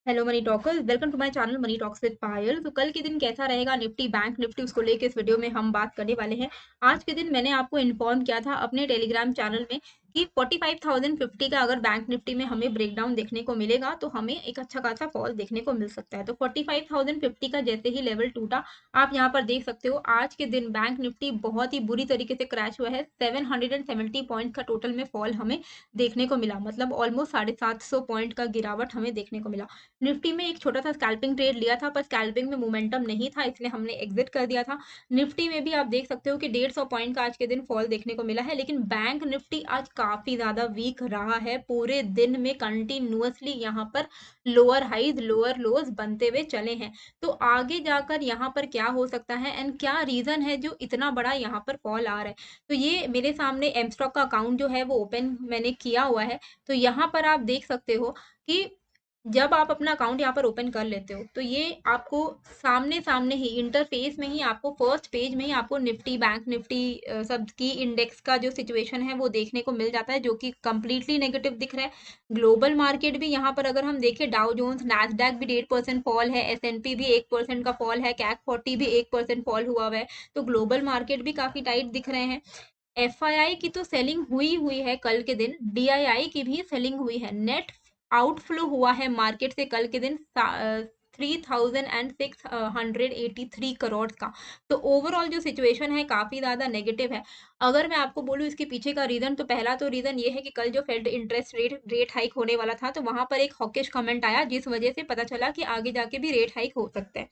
Hello money talkers, welcome to my channel money talks with Payal. तो कल के दिन कैसा रहेगा निफ्टी बैंक निफ्टी उसको लेके इस वीडियो में हम बात करने वाले हैं। आज के दिन मैंने आपको इन्फॉर्म किया था अपने टेलीग्राम चैनल में कि 45,050 का अगर बैंक निफ्टी में हमें ब्रेकडाउन देखने को मिलेगा तो हमें एक अच्छा खासा फॉल देखने को मिल सकता है। तो 45,050 का जैसे ही लेवल टूटा, आप यहाँ पर देख सकते हो आज के दिन बैंक निफ्टी बहुत ही बुरी तरीके से क्रैश हुआ है। 770 पॉइंट का टोटल में फॉल हमें देखने को मिला, मतलब ऑलमोस्ट 750 पॉइंट का गिरावट हमें देखने को मिला। निफ्टी में एक छोटा सा स्कैल्पिंग ट्रेड लिया था, पर स्कैल्पिंग में मोमेंटम नहीं था, इसलिए हमने एग्जिट कर दिया था। निफ्टी में भी आप देख सकते हो कि 150 पॉइंट का आज के दिन फॉल देखने को मिला है, लेकिन बैंक निफ्टी आज काफी ज्यादा वीक रहा है। पूरे दिन में कंटिन्यूअसली यहाँ पर लोअर हाइज लोअर लोज बनते हुए चले हैं। तो आगे जाकर यहाँ पर क्या हो सकता है एंड क्या रीजन है जो इतना बड़ा यहाँ पर फॉल आ रहा है। तो ये मेरे सामने एम स्टॉक का अकाउंट जो है वो ओपन मैंने किया हुआ है। तो यहाँ पर आप देख सकते हो कि जब आप अपना अकाउंट यहाँ पर ओपन कर लेते हो तो ये आपको सामने सामने ही इंटरफेस में ही आपको फर्स्ट पेज में ही आपको निफ्टी बैंक निफ्टी सब की इंडेक्स का जो सिचुएशन है वो देखने को मिल जाता है, जो कि कंप्लीटली नेगेटिव दिख रहा है। ग्लोबल मार्केट भी यहाँ पर अगर हम देखें, डाउ जोन्स नैस्डैक भी 8% फॉल है, एसएनपी भी 1% का फॉल है, कैक 40 भी 1% फॉल हुआ है। तो ग्लोबल मार्केट भी काफी टाइट दिख रहे हैं। एफआईआई की तो सेलिंग हुई हुई है कल के दिन, डीआईआई की भी सेलिंग हुई है। नेट आउटफ्लो हुआ है मार्केट से कल के दिन 3,683 करोड़ का। तो ओवरऑल जो सिचुएशन है काफी ज्यादा नेगेटिव है। अगर मैं आपको बोलूं इसके पीछे का रीजन, तो पहला तो रीजन ये है कि कल जो फेड इंटरेस्ट रेट हाइक होने वाला था, तो वहां पर एक हॉकिश कमेंट आया, जिस वजह से पता चला कि आगे जाके भी रेट हाइक हो सकता है।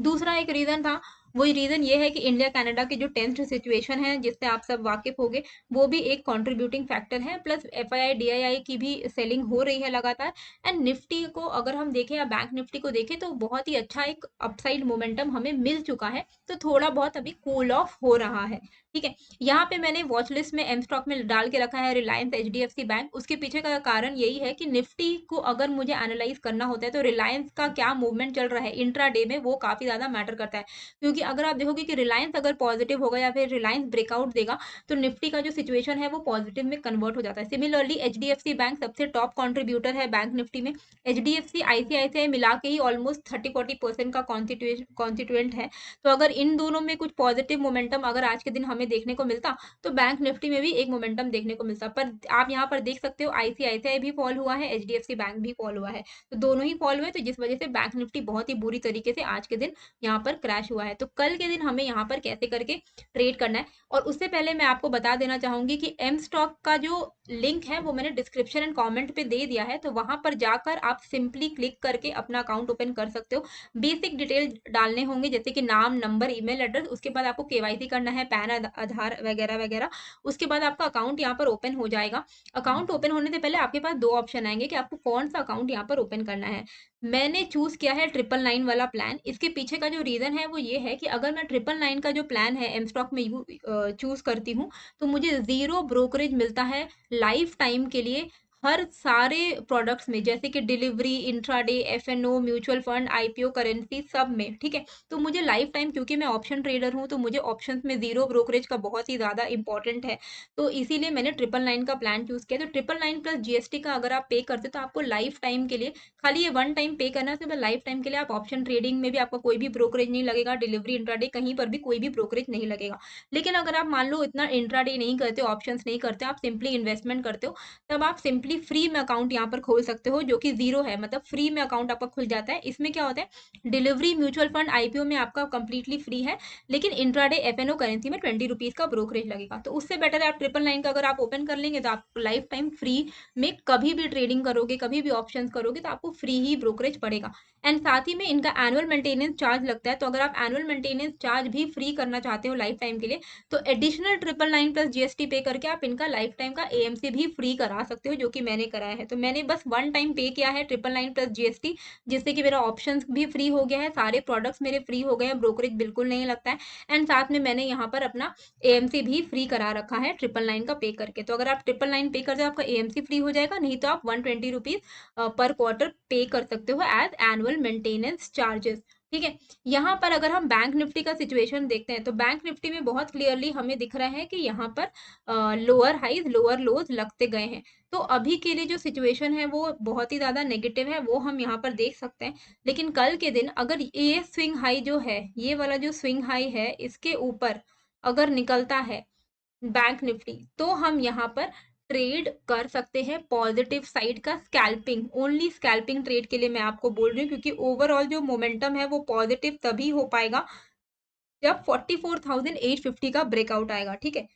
दूसरा एक रीजन था, वही रीजन ये है कि इंडिया कनाडा की जो टेंस्ड सिचुएशन है जिससे आप सब वाकिफ होंगे, वो भी एक कंट्रीब्यूटिंग फैक्टर है। प्लस एफआईआई डीआईआई की भी सेलिंग हो रही है लगातार। एंड निफ्टी को अगर हम देखें या बैंक निफ्टी को देखें तो बहुत ही अच्छा एक अपसाइड मोमेंटम हमें मिल चुका है। तो थोड़ा बहुत अभी कूल ऑफ हो रहा है। ठीक है, यहाँ पे मैंने वॉच लिस्ट में एम स्टॉक में डाल के रखा है रिलायंस एचडीएफसी बैंक। उसके पीछे का कारण यही है कि निफ्टी को अगर मुझे एनालाइज करना होता है तो रिलायंस का क्या मूवमेंट चल रहा है इंट्रा डे में, वो काफी ज्यादा मैटर करता है। क्योंकि अगर आप देखोगे कि रिलायंस अगर पॉजिटिव होगा या फिर रिलायंस ब्रेकआउट देगा, तो निफ्टी का जो सिचुएशन है वो पॉजिटिव में कन्वर्ट हो जाता है। सिमिलरली एचडीएफसी बैंक सबसे टॉप कंट्रीब्यूटर है बैंक निफ्टी में। एचडीएफसी आईसीआईसीआई मिला के ही ऑलमोस्ट 30-40% का कॉन्स्टिट्यूएंट है। तो अगर इन दोनों में कुछ पॉजिटिव मोमेंटम अगर आज के दिन हमें देखने को मिलता, तो बैंक निफ्टी में भी एक मोमेंटम देखने को मिलता। पर आप यहाँ पर देख सकते हो आईसीआईसीआई भी फॉल हुआ है, एचडीएफसी बैंक भी फॉल हुआ है। तो दोनों ही फॉल हुए, तो जिस वजह से बैंक निफ्टी बहुत ही बुरी तरीके से आज के दिन यहाँ पर क्रैश हुआ है। तो कल के दिन हमें यहाँ पर कैसे करके ट्रेड करना है, और उससे पहले मैं आपको बता देना चाहूंगी कि एम स्टॉक का जो लिंक है वो मैंने डिस्क्रिप्शन एंड कमेंट पे दे दिया है। तो वहां पर जाकर आप सिंपली क्लिक करके अपना अकाउंट ओपन कर सकते हो। बेसिक डिटेल डालने होंगे, जैसे कि नाम, नंबर, ईमेल एड्रेस। उसके बाद आपको केवाईसी करना है, पैन, आधार वगैरह वगैरह। उसके बाद आपका अकाउंट यहाँ पर ओपन हो जाएगा। अकाउंट ओपन होने से पहले आपके पास दो ऑप्शन आएंगे कि आपको कौन सा अकाउंट यहाँ पर ओपन करना है। मैंने चूज किया है 999 वाला प्लान। इसके पीछे का जो रीजन है वो ये है कि अगर मैं 999 का जो प्लान है एम स्टॉक में चूज करती हूँ, तो मुझे जीरो ब्रोकरेज मिलता है लाइफ टाइम के लिए हर सारे प्रोडक्ट्स में, जैसे कि delivery, intraday, FNO, mutual fund, IPO, currency, सब में। ठीक है, तो मुझे लाइफ टाइम, क्योंकि मैं ऑप्शन ट्रेडर हूँ, तो मुझे ऑप्शंस में जीरो ब्रोकरेज का बहुत ही ज्यादा इंपॉर्टेंट है। तो इसीलिए मैंने 999 का प्लान चूज किया। तो 999 प्लस जीएसटी का अगर आप पे करते तो आपको लाइफ टाइम के लिए, खाली ये वन टाइम पे करना है, उसके बाद लाइफ टाइम के लिए आप ऑप्शन ट्रेडिंग में भी आपका कोई भी ब्रोकरेज नहीं लगेगा, डिलीवरी, इंट्राडे, कहीं पर भी कोई भी ब्रोकरेज नहीं लगेगा। लेकिन अगर आप मान लो इतना इंट्राडे नहीं करते, ऑप्शंस नहीं करते, आप सिंपली इन्वेस्टमेंट करते हो, तब आप सिंपली फ्री में अकाउंट यहाँ पर खोल सकते हो, जो कि जीरो है, मतलब फ्री में अकाउंट आपका खुल जाता है। इसमें क्या होता है, डिलीवरी, म्यूचुअल फंड, आईपीओ में आपका कंप्लीटली फ्री है, लेकिन इंट्राडे, एफएनओ, करेंसी में 20 रुपीज का ब्रोकरेज लगेगा। तो उससे बेटर है आप 999 का अगर आप ओपन कर लेंगे तो आप लाइफ टाइम फ्री में कभी भी ट्रेडिंग करोगे, कभी भी ऑप्शंस करोगे, तो आपको फ्री ही ब्रोकरेज पड़ेगा। एंड साथ ही में इनका एनुअल मेंटेनेंस चार्ज लगता है। तो अगर आप एनुअल मेंटेनेंस चार्ज भी फ्री करना चाहते हो लाइफ टाइम के लिए, तो एडिशनल 999 प्लस जीएसटी पे करके आप इनका लाइफ टाइम का एएमसी भी फ्री करा सकते हो, जो कि मैंने कराया है। तो मैंने बस वन टाइम पे किया है 999 प्लस जीएसटी, जिससे कि मेरा ऑप्शन भी फ्री हो गया है, सारे प्रोडक्ट्स मेरे फ्री हो गए हैं, ब्रोकरेज बिल्कुल नहीं लगता है। एंड साथ में मैंने यहाँ पर अपना एएमसी भी फ्री करा रखा है 999 का पे करके। तो अगर आप 999 पे कर दो आपका एएमसी फ्री हो जाएगा, नहीं तो आप 120 रुपीज पर क्वार्टर पे कर सकते हो एज एनुअल मेंटेनेंस चार्जेस। ठीक है। यहाँ पर अगर हम बैंक निफ्टी का सिचुएशन देखते हैं तो बैंक निफ्टी में बहुत क्लियरली हमें दिख रहा है कि यहाँ पर लोअर हाइज लोअर लोज लगते गए हैं। तो अभी के लिए जो सिचुएशन है वो बहुत ही ज्यादा नेगेटिव है, वो हम यहाँ पर देख सकते हैं। लेकिन कल के दिन अगर ये स्विंग हाई जो है, ये वाला जो स्विंग हाई है, इसके ऊपर अगर निकलता है बैंक निफ्टी, तो हम यहाँ पर ट्रेड कर सकते हैं पॉजिटिव साइड का स्कैल्पिंग। ओनली स्कैल्पिंग ट्रेड के लिए मैं आपको बोल रही हूँ, क्योंकि ओवरऑल जो मोमेंटम है वो पॉजिटिव तभी हो पाएगा जब 44,850 का ब्रेकआउट आएगा। ठीक है,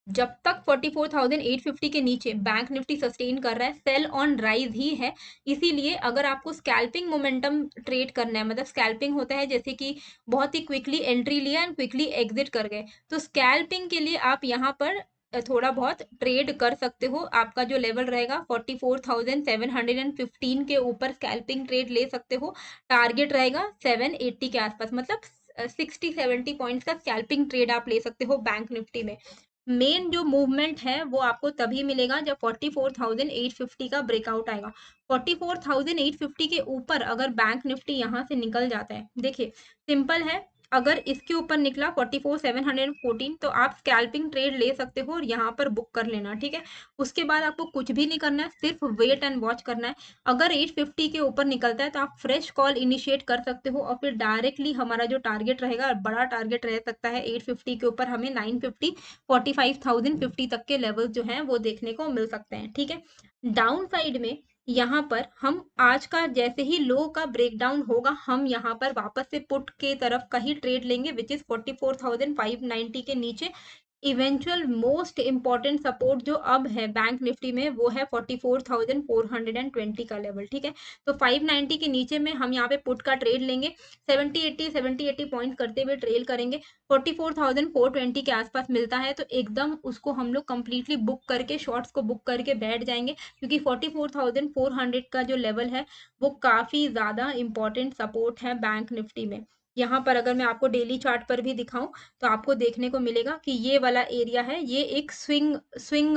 जब तक 44,850 के नीचे बैंक निफ्टी सस्टेन कर रहा है, सेल ऑन राइज ही है। इसीलिए अगर आपको स्कैल्पिंग मोमेंटम ट्रेड करना है, मतलब स्कैल्पिंग होता है जैसे कि बहुत ही क्विकली एंट्री लिया एंड क्विकली एग्जिट कर गए, तो स्कैल्पिंग के लिए आप यहाँ पर थोड़ा बहुत ट्रेड कर सकते हो। आपका जो लेवल रहेगा 44,715 के ऊपर स्कैल्पिंग ट्रेड ले सकते हो। टारगेट रहेगा 780 के आसपास, मतलब 60-70 पॉइंट्स का स्कैल्पिंग ट्रेड आप ले सकते हो बैंक निफ्टी में। मेन जो मूवमेंट है वो आपको तभी मिलेगा जब 44,850 का ब्रेकआउट आएगा। 44,850 के ऊपर अगर बैंक निफ्टी यहाँ से निकल जाता है, देखिए सिंपल है, अगर इसके ऊपर निकला 44,714 तो आप स्कैल्पिंग ट्रेड ले सकते हो और यहाँ पर बुक कर लेना। ठीक है, उसके बाद आपको कुछ भी नहीं करना है, सिर्फ वेट एंड वॉच करना है। अगर 850 के ऊपर निकलता है तो आप फ्रेश कॉल इनिशिएट कर सकते हो और फिर डायरेक्टली हमारा जो टारगेट रहेगा, बड़ा टारगेट रह सकता है 850 के ऊपर, हमें 950 45,050 तक के लेवल जो हैं वो देखने को मिल सकते हैं। ठीक है, डाउन साइड में यहाँ पर हम आज का जैसे ही लो का ब्रेकडाउन होगा, हम यहाँ पर वापस से पुट के तरफ का ही ट्रेड लेंगे, विच इज 44,590 के नीचे। इवेंचुअल मोस्ट इंपॉर्टेंट सपोर्ट जो अब है बैंक निफ्टी में वो है 44,420 का लेवल। ठीक है, तो 590 के नीचे में हम यहाँ पे पुट का ट्रेड लेंगे, 70-80 पॉइंट करते हुए ट्रेल करेंगे। 44,420 के आसपास मिलता है तो एकदम उसको हम लोग कंप्लीटली बुक करके, शॉर्ट्स को बुक करके बैठ जाएंगे, क्योंकि 44,400 का जो लेवल है वो काफी ज्यादा इंपॉर्टेंट सपोर्ट है बैंक निफ्टी में। यहाँ पर अगर मैं आपको डेली चार्ट पर भी दिखाऊं तो आपको देखने को मिलेगा कि ये वाला एरिया है, ये एक स्विंग स्विंग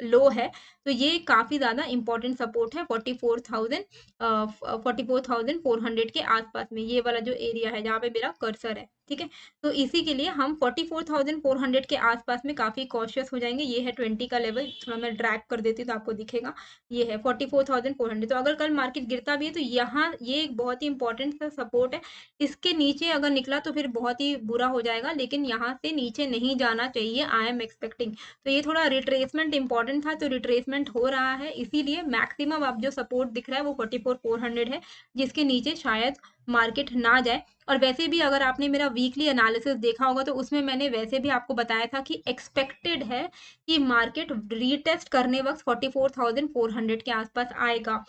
लो है, तो ये काफी ज्यादा इंपॉर्टेंट सपोर्ट है 44,400 के आसपास में, ये वाला जो एरिया है जहाँ पे मेरा कर्सर है। ठीक है, तो इसी के लिए हम 44,400 के आसपास में काफी कॉशियस हो जाएंगे। ये है 20 का लेवल, थोड़ा मैं ड्रैग कर देती हूँ तो आपको दिखेगा, ये है 44,400। तो अगर कल मार्केट गिरता भी है तो यहाँ ये एक बहुत ही इंपॉर्टेंट सा सपोर्ट है, इसके नीचे अगर निकला तो फिर बहुत ही बुरा हो जाएगा, लेकिन यहाँ से नीचे नहीं जाना चाहिए, आई एम एक्सपेक्टिंग। तो ये थोड़ा रिट्रेसमेंट इंपॉर्टेंट था, तो रिट्रेसमेंट हो रहा है, इसीलिए मैक्सिमम अब जो सपोर्ट दिख रहा है वो 44,400 है, जिसके नीचे शायद मार्केट ना जाए। और वैसे भी अगर आपने मेरा वीकली एनालिसिस देखा होगा तो उसमें मैंने वैसे भी आपको बताया था कि एक्सपेक्टेड है कि मार्केट रीटेस्ट करने वक्त 44,400 के आसपास आएगा।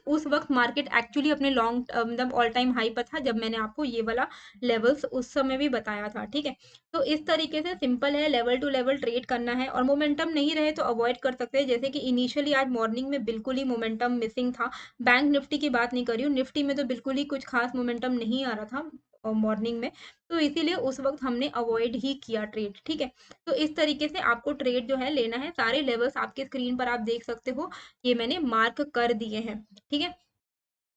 उस वक्त मार्केट एक्चुअली अपने लॉन्ग मतलब ऑल टाइम हाई पर था, जब मैंने आपको ये वाला लेवल्स उस समय भी बताया था। ठीक है, तो इस तरीके से सिंपल है, लेवल टू लेवल ट्रेड करना है, और मोमेंटम नहीं रहे तो अवॉइड कर सकते हैं। जैसे कि इनिशियली आज मॉर्निंग में बिल्कुल ही मोमेंटम मिसिंग था, बैंक निफ्टी की बात नहीं कर रही हूँ, निफ्टी में तो बिल्कुल ही कुछ खास मोमेंटम नहीं आ रहा था मॉर्निंग में, तो इसीलिए उस वक्त हमने अवॉइड ही किया ट्रेड। ठीक है, तो इस तरीके से आपको ट्रेड जो है लेना है। सारे लेवल्स आपके स्क्रीन पर आप देख सकते हो, ये मैंने मार्क कर दिए हैं। ठीक है,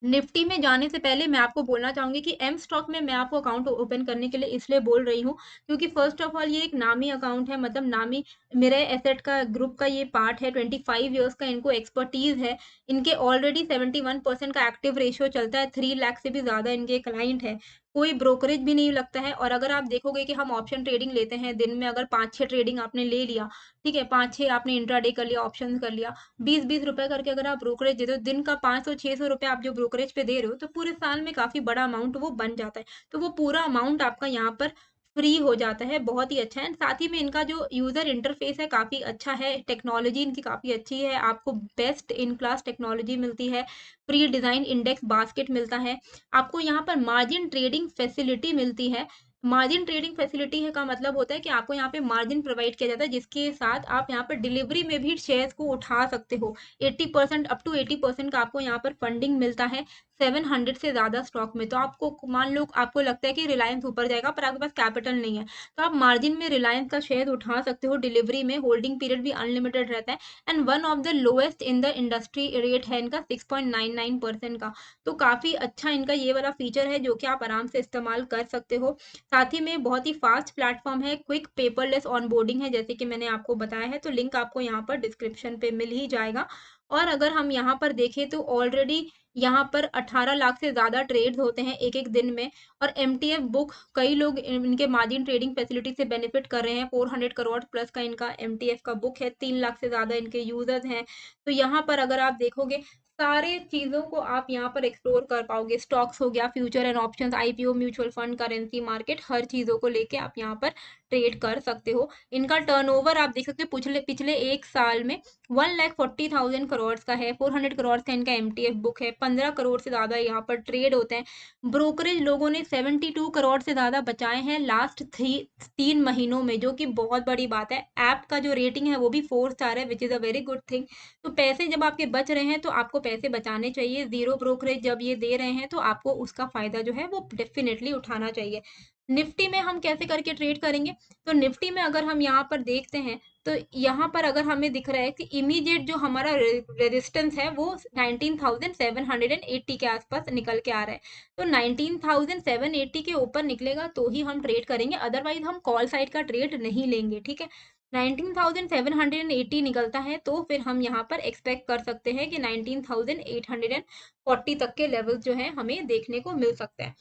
निफ्टी में जाने से पहले मैं आपको बोलना चाहूंगी कि एम स्टॉक में मैं आपको अकाउंट ओपन करने के लिए इसलिए बोल रही हूँ क्योंकि फर्स्ट ऑफ ऑल ये एक नामी अकाउंट है, मतलब नामी मेरे एसेट का ग्रुप का ये पार्ट है, 25 ईयर्स का इनको एक्सपर्टीज है, इनके ऑलरेडी 71% का एक्टिव रेशियो चलता है, 3 लाख से भी ज्यादा इनके क्लाइंट है, कोई ब्रोकरेज भी नहीं लगता है। और अगर आप देखोगे कि हम ऑप्शन ट्रेडिंग लेते हैं, दिन में अगर 5-6 ट्रेडिंग आपने ले लिया, ठीक है, 5-6 आपने इंट्राडे कर लिया, ऑप्शन कर लिया, 20-20 रुपए करके अगर आप ब्रोकरेज देते हो, दिन का 500-600 रुपए आप जो ब्रोकरेज पे दे रहे हो, तो पूरे साल में काफी बड़ा अमाउंट वो बन जाता है, तो वो पूरा अमाउंट आपका यहाँ पर फ्री हो जाता है, बहुत ही अच्छा है। साथ ही में इनका जो यूजर इंटरफेस है काफी अच्छा है, टेक्नोलॉजी इनकी काफी अच्छी है, आपको बेस्ट इन क्लास टेक्नोलॉजी मिलती है, प्री डिजाइन इंडेक्स बास्केट मिलता है, आपको यहाँ पर मार्जिन ट्रेडिंग फैसिलिटी मिलती है। मार्जिन ट्रेडिंग फैसिलिटी है का मतलब होता है कि आपको यहाँ पे मार्जिन प्रोवाइड किया जाता है, जिसके साथ आप यहाँ पर डिलीवरी में भी शेयर्स को उठा सकते हो, 80% अप टू 80% का आपको यहाँ पर फंडिंग मिलता है। 700 से ज़्यादा स्टॉक में। तो आपको मान लो आपको लगता है कि रिलायंस ऊपर जाएगा पर आपके पास कैपिटल नहीं है, तो आप मार्जिन में रिलायंस का शेयर उठा सकते हो डिलीवरी में, होल्डिंग पीरियड भी अनलिमिटेड रहता है and one of the lowest in the industry rate है इनका 6.99% का। तो काफ़ी अच्छा इनका ये वाला फीचर है जो कि आप आराम से इस्तेमाल कर सकते हो। साथ ही में बहुत ही फास्ट प्लेटफॉर्म है, क्विक पेपरलेस ऑनबोर्डिंग है जैसे कि मैंने आपको बताया है, तो लिंक आपको यहाँ पर डिस्क्रिप्शन पे मिल ही जाएगा। और अगर हम यहाँ पर देखें तो ऑलरेडी यहाँ पर 18 लाख से ज़्यादा ट्रेड्स होते हैं एक-एक दिन में और एमटीएफ बुक कई लोग इनके मार्जिन ट्रेडिंग फैसिलिटी से बेनिफिट कर रहे हैं। 400 करोड़ प्लस का इनका एमटीएफ का बुक है, 3 लाख से ज़्यादा इनके यूजर्स हैं। तो यहाँ पर अगर आप देखोगे सारे चीज़ों को आप यहाँ पर एक्सप्लोर कर पाओगे। स्टॉक्स हो गया, future and options, IPO, mutual fund, currency market, हर चीज़ों को लेके आप यहाँ पर ट्रेड कर सकते हो। इनका टर्नओवर आप देख सकते हो पिछले पिछले 1 साल में 1,40,000 करोड़ का है, 400 करोड़ का इनका एमटीएफ बुक है, 15 करोड़ से ज़्यादा यहाँ पर ट्रेड होते हैं। ब्रोकरेज लोगों ने 72 करोड़ से ज़्यादा बचाए हैं लास्ट 3 महीनों में, जो कि बहुत बड़ी बात है। ऐप का जो रेटिंग है वो भी 4 स्टार है which is a very good thing. तो पैसे जब आपके बच रहे हैं तो आपको पैसे बचाने चाहिए। ज़ीरो ब्रोकरेज जब ये दे रहे हैं तो आपको उसका फ़ायदा जो है वो डेफ़िनेटली उठाना चाहिए। निफ्टी में हम कैसे करके ट्रेड करेंगे? तो निफ्टी में अगर हम यहाँ पर देखते हैं तो यहाँ पर अगर हमें दिख रहा है कि इमीडिएट जो हमारा रेजिस्टेंस है वो 19,780 के आसपास निकल के आ रहा है। तो 19,780 के ऊपर निकलेगा तो ही हम ट्रेड करेंगे, अदरवाइज हम कॉल साइड का ट्रेड नहीं लेंगे, ठीक है। 19,780 निकलता है तो फिर हम यहाँ पर एक्सपेक्ट कर सकते हैं कि 19,840 तक के लेवल्स जो है हमें देखने को मिल सकता है।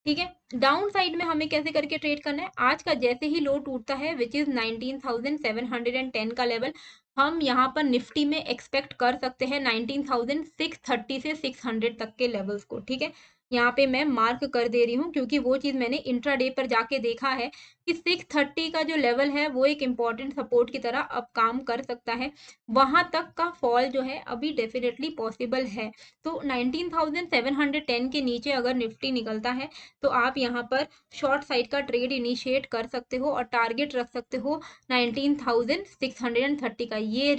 ठीक है। डाउन साइड में हमें कैसे करके ट्रेड करना है, आज का जैसे ही लो टूटता है विच इज 19,710 का लेवल, हम यहाँ पर निफ्टी में एक्सपेक्ट कर सकते हैं 19,630 से 600 तक के लेवल्स को। ठीक है, यहाँ पे मैं मार्क कर दे रही हूँ क्योंकि वो चीज मैंने इंट्राडे पर जाके देखा है कि 630 का जो लेवल है वो एक इम्पॉर्टेंट सपोर्ट की तरह अब काम कर सकता है। वहां तक का फॉल जो है अभी डेफिनेटली पॉसिबल है। तो 19,710 के नीचे अगर निफ्टी निकलता है तो आप यहाँ पर शॉर्ट साइड का ट्रेड इनिशिएट कर सकते हो और टारगेट रख सकते हो 19,630 का। ये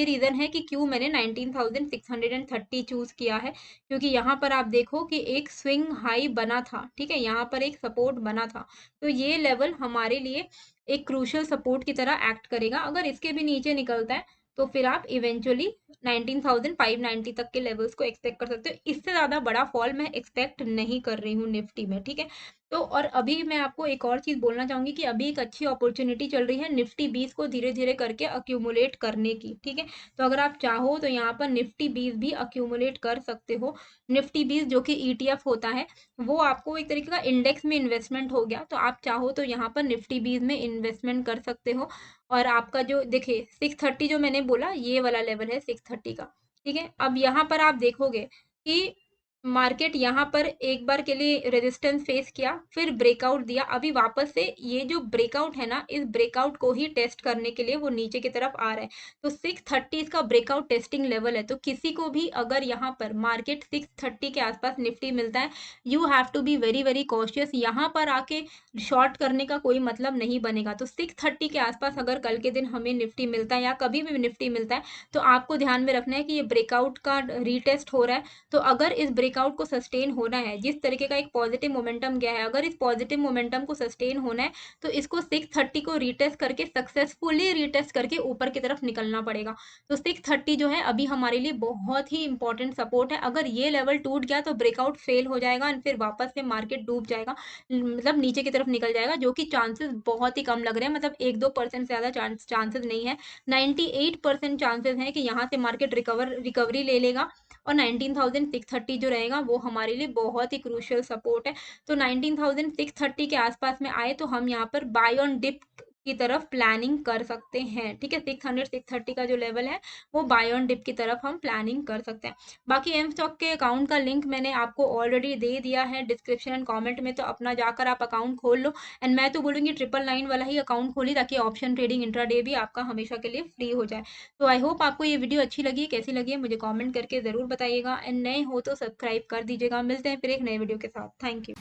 रीज़न है कि क्यों मैंने 19,630 चूज़ किया है, क्योंकि यहाँ पर आप देखो कि एक स्विंग हाई बना था, ठीक है, यहाँ पर एक सपोर्ट बना था। तो ये लेवल हमारे लिए एक क्रूशियल सपोर्ट की तरह एक्ट करेगा। अगर इसके भी नीचे निकलता है तो फिर आप इवेंचुअली 19,590 तक के लेवल्स को एक्सपेक्ट कर सकते हो। इससे ज़्यादा बड़ा फॉल मैं एक्सपेक्ट नहीं कर रही हूँ निफ्टी में, ठीक है। तो और अभी मैं आपको एक और चीज़ बोलना चाहूँगी कि अभी एक अच्छी अपॉर्चुनिटी चल रही है निफ्टी 20 को धीरे-धीरे करके अक्यूमुलेट करने की, ठीक है। तो अगर आप चाहो तो यहाँ पर निफ्टी 20 भी अक्यूमुलेट कर सकते हो। निफ्टी 20 जो कि ईटीएफ होता है, वो आपको एक तरीके का इंडेक्स में इन्वेस्टमेंट हो गया। तो आप चाहो तो यहाँ पर निफ्टी 20 में इन्वेस्टमेंट कर सकते हो। और आपका जो देखिए 630 जो मैंने बोला ये वाला लेवल है 630 का, ठीक है। अब यहाँ पर आप देखोगे कि मार्केट यहाँ पर एक बार के लिए रेजिस्टेंस फेस किया, फिर ब्रेकआउट दिया, अभी वापस से ये जो ब्रेकआउट है ना, इस ब्रेकआउट को ही टेस्ट करने के लिए वो नीचे की तरफ आ रहा है। तो 630 इसका ब्रेकआउट टेस्टिंग लेवल है। तो किसी को भी अगर यहाँ पर मार्केट 630 के आसपास निफ्टी मिलता है, you have to be very very cautious. यहाँ पर आके शॉर्ट करने का कोई मतलब नहीं बनेगा। तो 630 के आसपास अगर कल के दिन हमें निफ्टी मिलता है या कभी भी निफ्टी मिलता है, तो आपको ध्यान में रखना है कि ये ब्रेकआउट का रीटेस्ट हो रहा है। तो अगर इस ब्रेकआउट को सस्टेन होना है, जिस तरीके का एक पॉजिटिव मोमेंटम गया है, अगर इस पॉजिटिव मोमेंटम को सस्टेन होना है तो इसको 630 को रीटेस्ट करके सक्सेसफुली रीटेस्ट करके ऊपर की तरफ निकलना पड़ेगा। तो 630 जो है अभी हमारे लिए बहुत ही इंपॉर्टेंट सपोर्ट है। अगर ये लेवल टूट गया तो ब्रेकआउट फेल हो जाएगा और फिर वापस से मार्केट डूब जाएगा, मतलब नीचे की तरफ निकल जाएगा, जो कि चांसेस बहुत ही कम लग रहे हैं। मतलब 1-2% से ज़्यादा चांसेस नहीं है। 98% चांसेस हैं कि यहाँ से मार्केट रिकवरी ले लेगा और 19,630 जो रहेगा वो हमारे लिए बहुत ही क्रूशियल सपोर्ट है। तो 19,630 के आसपास में आए तो हम यहाँ पर बाय ऑन डिप की तरफ प्लानिंग कर सकते हैं, ठीक है। 600-630 का जो लेवल है वो बाय ऑन डिप की तरफ हम प्लानिंग कर सकते हैं। बाकी एम स्टॉक के अकाउंट का लिंक मैंने आपको ऑलरेडी दे दिया है डिस्क्रिप्शन एंड कमेंट में, तो अपना जाकर आप अकाउंट खोल लो। एंड मैं तो बोलूँगी 999 वाला ही अकाउंट खोली ताकि ऑप्शन ट्रेडिंग इंट्राडे भी आपका हमेशा के लिए फ्री हो जाए। तो आई होप आपको ये वीडियो अच्छी लगी, कैसी लगी है मुझे कमेंट करके ज़रूर बताइएगा। एंड नए हो तो सब्सक्राइब कर दीजिएगा। मिलते हैं फिर एक नए वीडियो के साथ। Thank you.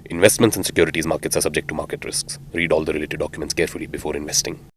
Investments in securities markets are subject to market risks. Read all the related documents carefully before investing.